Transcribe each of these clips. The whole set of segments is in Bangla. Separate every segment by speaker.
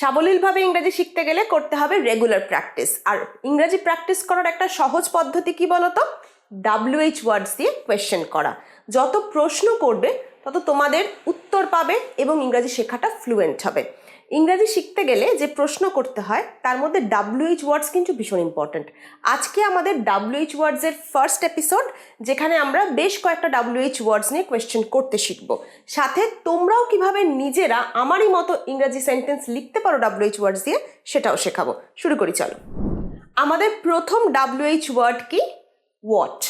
Speaker 1: সাবলীলভাবে ইংরেজি শিখতে গেলে করতে হবে রেগুলার প্র্যাকটিস। আর ইংরেজি প্র্যাকটিস করার একটা সহজ পদ্ধতি কি বলতো? WH ওয়ার্ডস দিয়ে কোয়েশ্চেন করা। যত প্রশ্ন করবে তত তোমাদের উত্তর পাবে এবং ইংরেজি শেখাটা ফ্লুয়েন্ট হবে। ইংরেজি শিখতে গেলে যে প্রশ্ন করতে হয় তার মধ্যে WH ওয়ার্ডস কিন্তু ভীষণ ইম্পর্ট্যান্ট। আজকে আমাদের WH ওয়ার্ডসের ফার্স্ট এপিসোড, যেখানে আমরা বেশ কয়েকটা WH ওয়ার্ডস নিয়ে কোয়েশ্চেন করতে শিখব। সাথে তোমরাও কিভাবে নিজেরা আমারই মতো ইংরেজি সেন্টেন্স লিখতে পারো WH ওয়ার্ডস দিয়ে সেটাও শেখাবো। শুরু করি চলো। আমাদের প্রথম WH ওয়ার্ড কি? হোয়াট।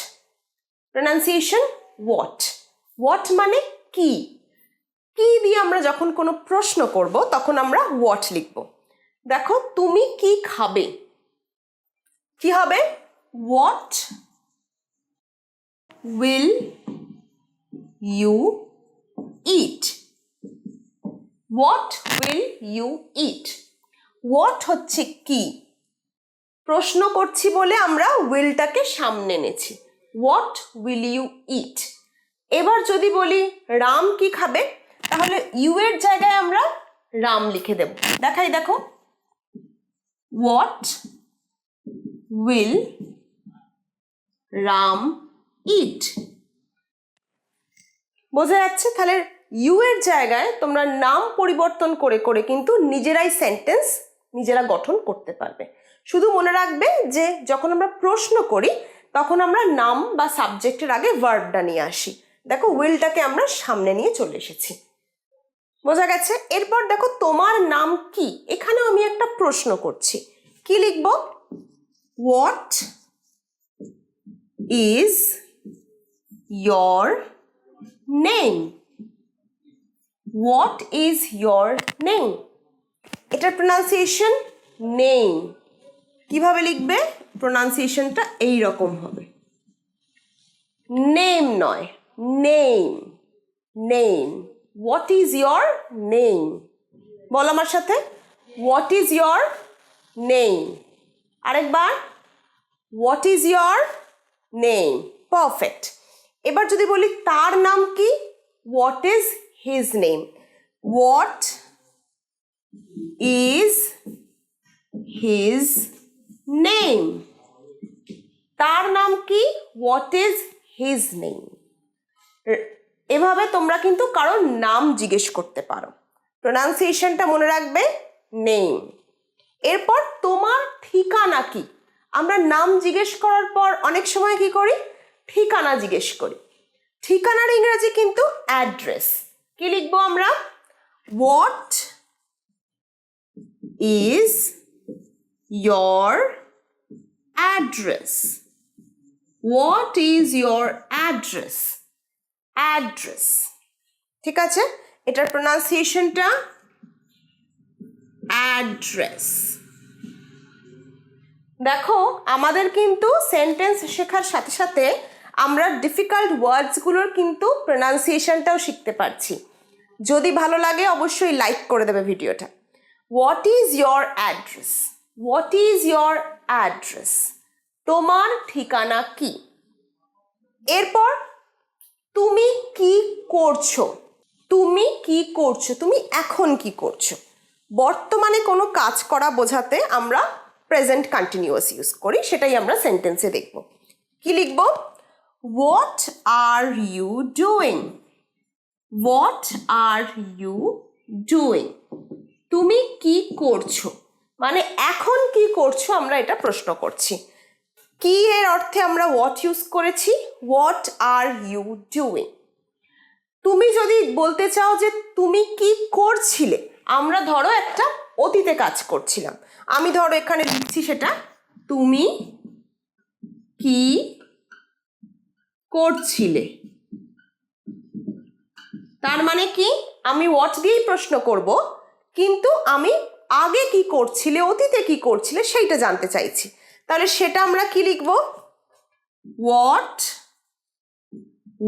Speaker 1: Pronunciation what. হোয়াট মানে কি। কি দিয়ে আমরা যখন কোনো প্রশ্ন করব তখন আমরা হোয়াট লিখব। দেখো, তুমি কি খাবে, কি হবে? What will you eat. What will you eat. What হচ্ছে কি, প্রশ্ন করছি বলে আমরা উইলটাকে সামনে এনেছি। What will you eat. এবার যদি বলি রাম কি খাবে, তাহলে ইউ এর জায়গায় আমরা রাম লিখে দেব। দেখাই, দেখো, হোয়াট উইল রাম ইট। বোঝা যাচ্ছে? তাহলে ইউ এর জায়গায় তোমরা নাম পরিবর্তন করে করে কিন্তু নিজেরাই সেন্টেন্স নিজেরা গঠন করতে পারবে। শুধু মনে রাখবে যে যখন আমরা প্রশ্ন করি তখন আমরা নাম বা সাবজেক্টের আগে ভার্বটা নিয়ে আসি। দেখো, উইলটাকে আমরা সামনে নিয়ে চলে এসেছি। বোঝা গেছে? এরপর দেখো, তোমার নাম কি, এখানেও আমি একটা প্রশ্ন করছি। কি লিখব? What is your name. What is your name. এটার প্রনাউন্সিয়েশন নেম। কিভাবে লিখবে? প্রনাউন্সিয়েশনটা এইরকম হবে, নেম নয়, name. Name. What is your name. বলো আমার সাথে, হোয়াট ইজ ইয়োর নেম। আরেকবার, what is your name. Perfect. এবার যদি বলি তার নাম কি, what is his name. What is his name. তার নাম কি, হোয়াট ইজ হিজ নেম। এভাবে তোমরা কিন্তু কারোর নাম জিজ্ঞেস করতে পারো। প্রনাউন্সিয়েশনটা মনে রাখবে, নেম। এরপর তোমার ঠিকানা কি। আমরা নাম জিজ্ঞেস করার পর অনেক সময় কি করি? ঠিকানা জিজ্ঞেস করি। ঠিকানার ইংরেজি কিন্তু অ্যাড্রেস। কি লিখবো আমরা? What is your address. What is your address. Address. ঠিক আছে? এটার প্রনাউন্সিয়েশনটা অ্যাড্রেস। দেখো, আমাদের কিন্তু সেন্টেন্স শেখার সাথে সাথে আমরা ডিফিকাল্ট ওয়ার্ডসগুলোর কিন্তু প্রনাউন্সিয়েশনটাও শিখতে পারছি। যদি ভালো লাগে অবশ্যই লাইক করে দেবে ভিডিওটা। What is your address. What is your address. তোমার ঠিকানা কি। এরপর তুমি কি করছো। তুমি কি করছো, তুমি এখন কি করছো। বর্তমানে কোনো কাজ করা বোঝাতে আমরা প্রেজেন্ট কন্টিনিউয়াস ইউজ করি, সেটাই আমরা সেন্টেন্সে দেখব। কি লিখব? What are you doing. What are you doing. তুমি কি করছো মানে এখন কি করছো, আমরা এটা প্রশ্ন করছি। কি এর অর্থে আমরা হোয়াট ইউজ করেছি, হোয়াট আর ইউ ডুইং। তুমি যদি বলতে চাও যে তুমি কি করছিলে, আমরা ধরো একটা অতীতে কাজ করছিলাম, আমি ধরো এখানে লিখছি সেটা, তুমি কি করছিলে। তার মানে কি, আমি হোয়াট দিয়েই প্রশ্ন করব, কিন্তু আমি আগে কি করছিলে, অতীতে কি করছিলে সেইটা জানতে চাইছি। তাহলে সেটা আমরা কি লিখব? What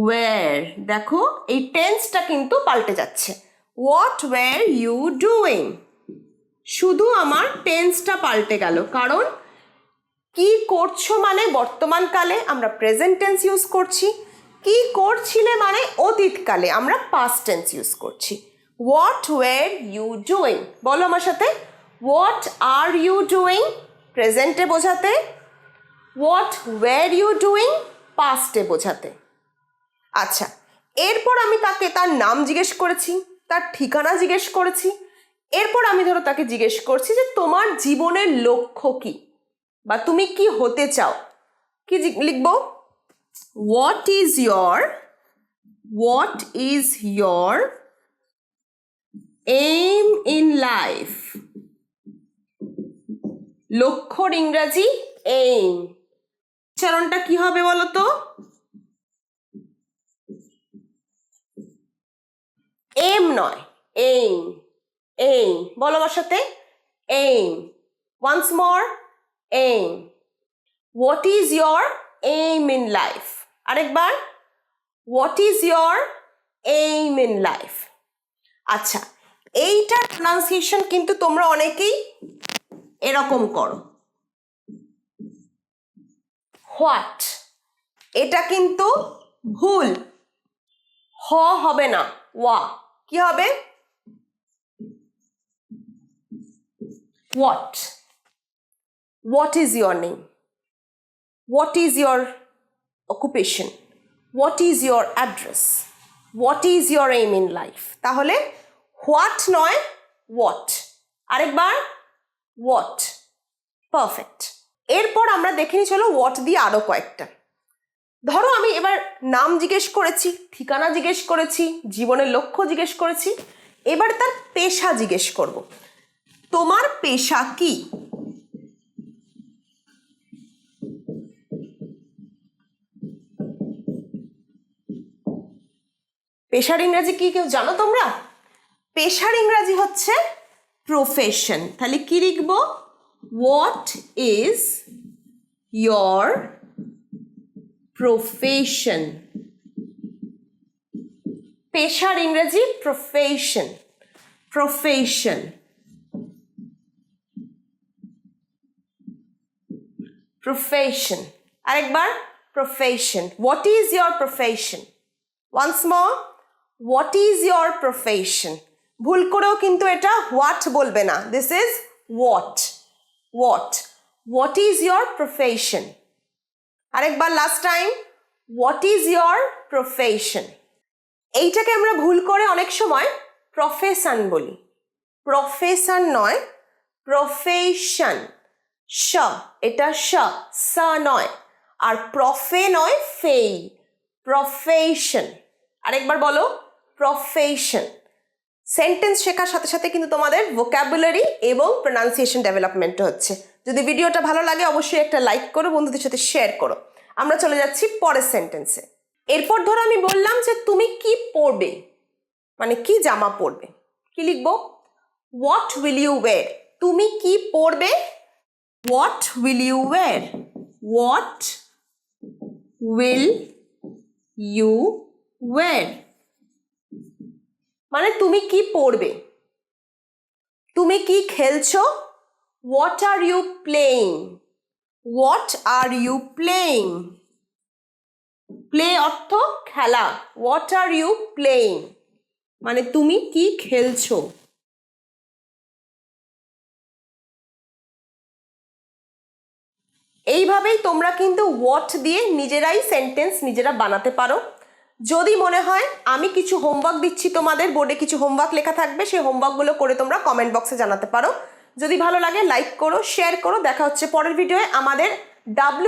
Speaker 1: were. দেখো, এই টেন্সটা কিন্তু পাল্টে যাচ্ছে। What were you doing. শুধু আমার টেন্সটা পাল্টে গেল, কারণ কি করছো মানে বর্তমানকালে আমরা প্রেজেন্ট টেন্স ইউজ করছি, কি করছিলে মানে অতীতকালে আমরা পাস্ট টেন্স ইউজ করছি। What were you doing. বলো আমার সাথে, হোয়াট আর ইউ ডুইং প্রেজেন্টে বোঝাতে, হোয়াট ওয়্যার ইউ ডুইং পাস্টে বোঝাতে। আচ্ছা, এরপর আমি তাকে তার নাম জিজ্ঞেস করেছি, তার ঠিকানা জিজ্ঞেস করেছি, এরপর আমি ধরো তাকে জিজ্ঞেস করছি যে তোমার জীবনের লক্ষ্য কি বা তুমি কি হতে চাও, কি লিখবো? What is your aim in life. লক্ষ্যর ইংরাজি এইম। উচ্চারণটা কি হবে বলো তো? এম নয়, এইম। এইম বলো আমার সাথে, aim. Once more, aim. What is your aim in life. আরেকবার, what is your aim in life. আচ্ছা, এইটার প্রনাউন্সিয়েশন কিন্তু তোমরা অনেকেই এরকম করো, হোয়াট। এটা কিন্তু ভুল, হ হবে না, ওয়া। কি হবে? What. What is your name, what is your occupation, what is your address, what is your aim in life. তাহলে হোয়াট নয়, হোয়াট। আরেকবার, হোয়াট। পারফেক্ট। এরপর আমরা দেখে নিই চলো হোয়াট দিয়ে আরো কয়েকটা। ধরো আমি এবার নাম জিজ্ঞেস করেছি, ঠিকানা জিজ্ঞেস করেছি, জীবনের লক্ষ্য জিজ্ঞেস করেছি, এবার তার পেশা জিজ্ঞেস করব। তোমার পেশা কি? পেশার ইংরাজি কি কেউ জানো তোমরা? পেশার ইংরাজি হচ্ছে প্রফেশন। তাহলে কি লিখবো? What is your profession. পেশার ইংরেজি প্রফেশন। Profession, profession. আরেকবার, profession. What is your profession. Once more, what is your profession. ভুল করেও কিন্তু এটা হোয়াট বলবে না, this is what. What. What is your profession. আরেকবার, last time, what is your profession. এইটাকে আমরা ভুল করে অনেক সময় প্রফেশন বলি। প্রফেশন নয়, প্রফেশন। শ, এটা শ, স নয়। আর প্রফে নয়, ফেই। প্রফেশন। আরেকবার বলো, প্রফেশন। সেন্টেন্স শেখার সাথে সাথে কিন্তু তোমাদের ভোকাবুলারি এবং প্রনাউন্সিয়েশন ডেভেলপমেন্ট হচ্ছে। যদি ভিডিওটা ভালো লাগে অবশ্যই একটা লাইক করো, বন্ধুদের সাথে শেয়ার করো। আমরা চলে যাচ্ছি পরের সেন্টেন্সে। এরপর ধরো আমি বললাম যে তুমি কি পরবে, মানে কি জামা পরবে, কি লিখবো? What will you wear. তুমি কি পরবে? What will you wear. What will you wear মানে তুমি কি পরবে। তুমি কি খেলছো? What are you playing. What are you playing. Play অর্থ খেলা। হোয়াট আর ইউ প্লেইং মানে তুমি কি খেলছো। এইভাবেই তোমরা কিন্তু হোয়াট দিয়ে নিজেরাই সেন্টেন্স নিজেরা বানাতে পারো। যদি মনে হয় আমি কিছু হোমওয়ার্ক দিচ্ছি, তোমাদের বোর্ডে কিছু হোমওয়ার্ক লেখা থাকবে, সেই হোমওয়ার্কগুলো করে তোমরা কমেন্ট বক্সে জানাতে পারো। যদি ভালো লাগে লাইক করো, শেয়ার করো। দেখা হচ্ছে পরের ভিডিওয়ে আমাদের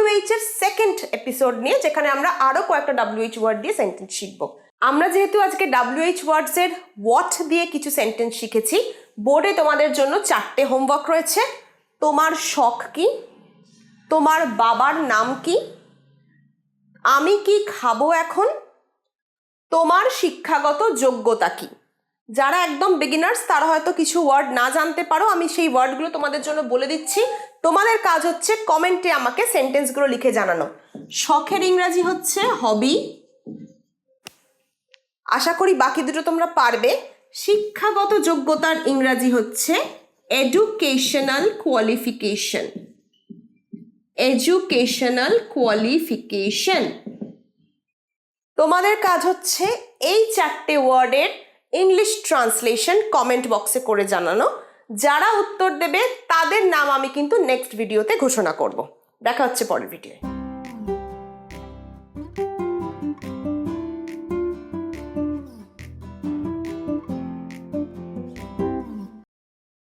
Speaker 1: WH এর সেকেন্ড এপিসোড নিয়ে, যেখানে আমরা আরও কয়েকটা WH ওয়ার্ড দিয়ে সেন্টেন্স শিখবো। আমরা যেহেতু আজকে WH ওয়ার্ডসের হোয়াট দিয়ে কিছু সেন্টেন্স শিখেছি, বোর্ডে তোমাদের জন্য 4টে হোমওয়ার্ক রয়েছে। তোমার শখ কি? তোমার বাবার নাম কি? আমি কি খাবো এখন? তোমার শিক্ষাগত যোগ্যতা কি? যারা একদম বিগিনার্স তারা হয়তো কিছু ওয়ার্ড না জানতে পারো, আমি সেই ওয়ার্ডগুলো তোমাদের জন্য বলে দিচ্ছি। তোমাদের কাজ হচ্ছে কমেন্টে আমাকে সেন্টেন্সগুলো লিখে জানানো। শখের ইংরাজি হচ্ছে হবি। আশা করি বাকি দুটো তোমরা পারবে। শিক্ষাগত যোগ্যতার ইংরাজি হচ্ছে এডুকেশনাল কোয়ালিফিকেশন। Educational qualification. তোমাদের কাজ হচ্ছে এই 4টে ওয়ার্ডের ইংলিশ ট্রান্সলেশন কমেন্ট বক্সে করে জানানো। যারা উত্তর দেবে তাদের নাম আমি কিন্তু নেক্সট ভিডিওতে ঘোষণা করব। দেখা হচ্ছে পরের ভিডিওয়ে।